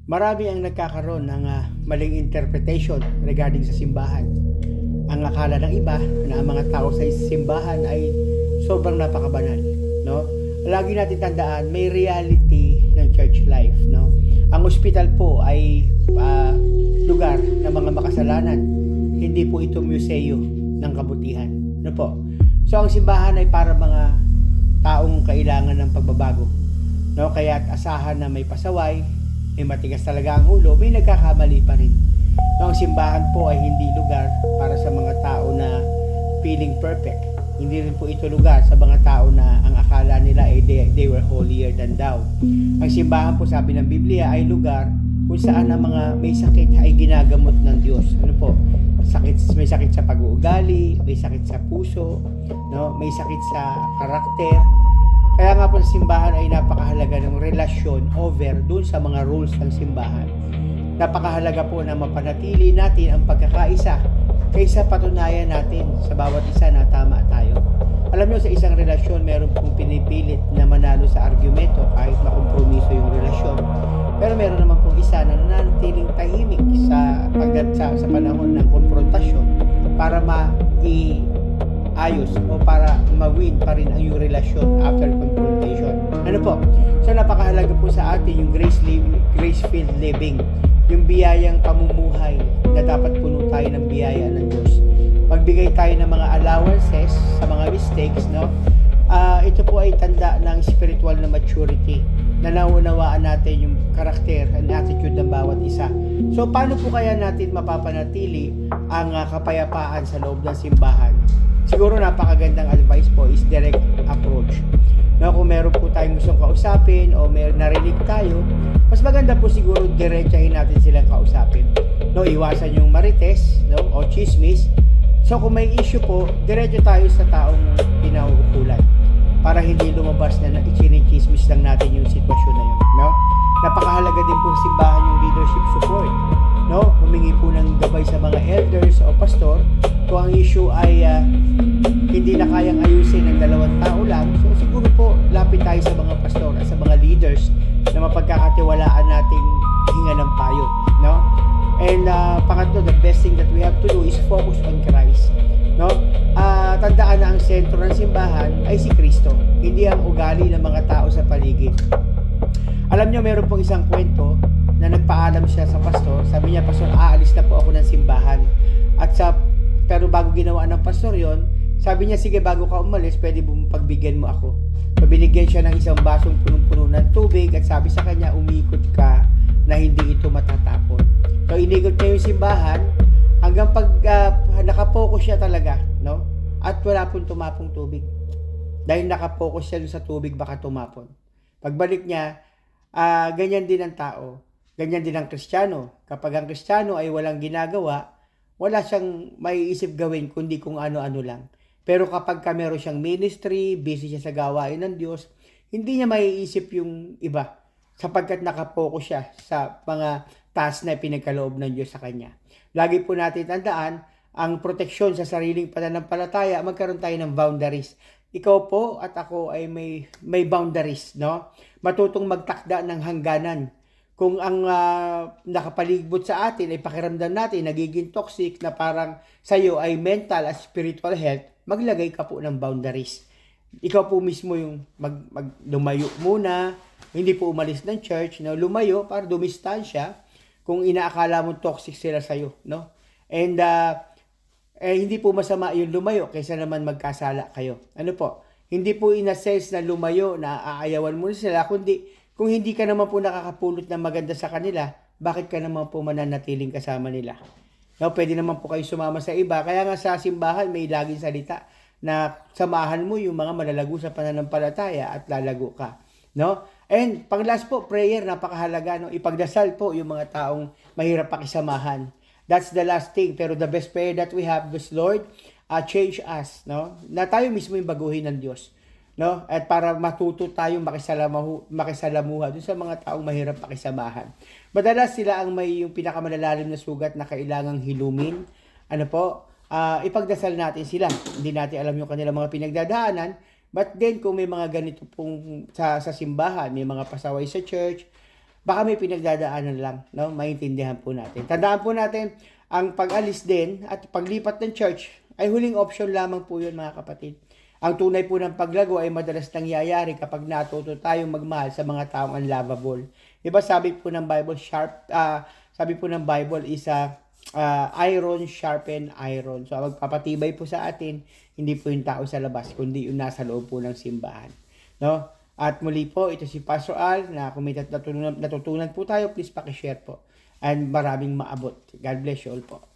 Marami ang nagkakaroon ng maling interpretation regarding sa simbahan. Ang akala ng iba na ang mga tao sa simbahan ay sobrang napakabanal, no? Lagi natin tandaan, may reality ng church life, no? Ang ospital po ay lugar ng mga makasalanan. Hindi po ito museo ng kabutihan, no po? So ang simbahan ay para mga taong kailangan ng pagbabago, no? Kaya asahan na may pasaway, may matigas talaga ang ulo, may nagkakamali pa rin. No, ang simbahan po ay hindi lugar para sa mga tao na feeling perfect. Hindi rin po ito lugar sa mga tao na ang akala nila ay they were holier than thou. Ang simbahan po, sabi ng Biblia, ay lugar kung saan ang mga may sakit ay ginagamot ng Diyos. Ano po? May sakit sa pag-uugali, may sakit sa puso, no? May sakit sa karakter. Kaya nga po sa simbahan ay napakahalaga ng relasyon over dun sa mga rules ng simbahan. Napakahalaga po na mapanatili natin ang pagkakaisa kaysa patunayan natin sa bawat isa na tama tayo. Alam nyo, sa isang relasyon, meron pong pinipilit na manalo sa argumento kahit makompromiso yung relasyon. Pero meron naman pong isa na nanatiling tahimik sa panahon ng konfrontasyon para ayos o para ma-win pa rin ang yung relasyon after confrontation. Ano po? So napakahalaga po sa atin yung grace-filled living, yung biyayang pamumuhay na dapat puno tayo ng biyaya ng Diyos. Magbigay tayo ng mga allowances sa mga mistakes, no? Ito po ay tanda ng spiritual na maturity, na naunawaan natin yung karakter and attitude ng bawat isa. So paano po kaya natin mapapanatili ang kapayapaan sa loob ng simbahan? Siguro napakagandang advice po is direct approach. No, kung meron po tayong gustong kausapin o may narinig tayo, mas maganda po siguro diretsahin natin silang kausapin. No, iwasan yung marites, no, o chismis. So kung may issue po, diretso tayo sa taong pinauukulan para hindi lumabas na ichinichismis lang natin yung sitwasyon na yun, no? Napakahalaga din po simbahan yung leadership support, no? Humingi po ng gabay sa mga elders o pastor kung ang issue ay hindi na kayang ayusin ng dalawang tao lang. So siguro po lapit tayo sa mga pastor at sa mga leaders na mapagkakatiwalaan nating hinga ng payo, no? And pangatlo, the best thing that we have to do is focus on Christ, no? Tandaan na ang sentro ng simbahan ay si Kristo, hindi ang ugali ng mga tao sa paligid. Alam nyo, meron pong isang kwento na nagpaalam siya sa pastor. Sabi niya, pastor, aalis na po ako ng simbahan. Pero bago ginawa ng pastor yon, sabi niya, sige, bago ka umalis, pwede pagbigyan mo ako. Binigyan siya ng isang basong punong-puno ng tubig at sabi sa kanya, umikot ka na hindi ito matatapon. So, inikot niya yung simbahan hanggang pag nakapokus siya talaga, no? At wala pong tumapong tubig. Dahil nakapokus siya sa tubig, baka tumapon. Pagbalik niya, ganyan din ang tao. Ganyan din ang Kristiyano. Kapag ang Kristiyano ay walang ginagawa, wala siyang maiisip gawin kundi kung ano-ano lang. Pero kapag meron siyang ministry, busy siya sa gawain ng Diyos, hindi niya maiisip yung iba sapagkat nakapokus siya sa mga task na pinagkaloob ng Diyos sa kanya. Lagi po natin tandaan, ang proteksyon sa sariling pananampalataya, magkaroon tayo ng boundaries. Ikaw po at ako ay may boundaries, no? Matutong magtakda ng hangganan. Kung ang nakapaligid sa atin ay pakiramdam natin nagiging toxic na parang sa'yo ay mental at spiritual health, maglagay ka po ng boundaries. Ikaw po mismo yung lumayo muna, hindi po umalis ng church, no? Lumayo para dumistansya kung inaakala mo toxic sila sa'yo, no? And hindi po masama yung lumayo kaysa naman magkasala kayo. Ano po? Hindi po in-assess na lumayo na aayawan mo sila, kundi kung hindi ka naman po nakakapulot ng maganda sa kanila, bakit ka naman po mananatiling kasama nila? No, pwede naman po kayo sumama sa iba. Kaya nga sa simbahan may laging salita na samahan mo yung mga malalago sa pananampalataya at lalago ka. No? And pang last po, prayer, napakahalaga. No? Ipagdasal po yung mga taong mahirap pakisamahan. That's the last thing. Pero the best prayer that we have is, Lord, change us. No? Na tayo mismo yung baguhin ng Diyos. No? At para matuto tayong makisalamuha dun sa mga taong mahirap pakisamahan. Madalas sila ang may yung pinakamalalalim na sugat na kailangang hilumin. Ano po? Ipagdasal natin sila. Hindi natin alam yung kanilang mga pinagdadaanan. But then, kung may mga ganito pong sa simbahan, may mga pasaway sa church, baka may pinagdadaanan lang, no? Maintindihan po natin. Tandaan po natin, ang pag-alis din at paglipat ng church ay huling option lamang po yun, mga kapatid. Ang tunay po ng paglago ay madalas nangyayari kapag natuto tayong magmahal sa mga taong unlovable. Diba sabi po ng Bible, sabi po ng Bible is iron sharpen iron. So magpapatibay po sa atin, hindi po yung tao sa labas, kundi yung nasa loob po ng simbahan. No? At muli po, ito si Pastor Al, na kung may natutunan po tayo, please pakishare po. And maraming maabot. God bless you all po.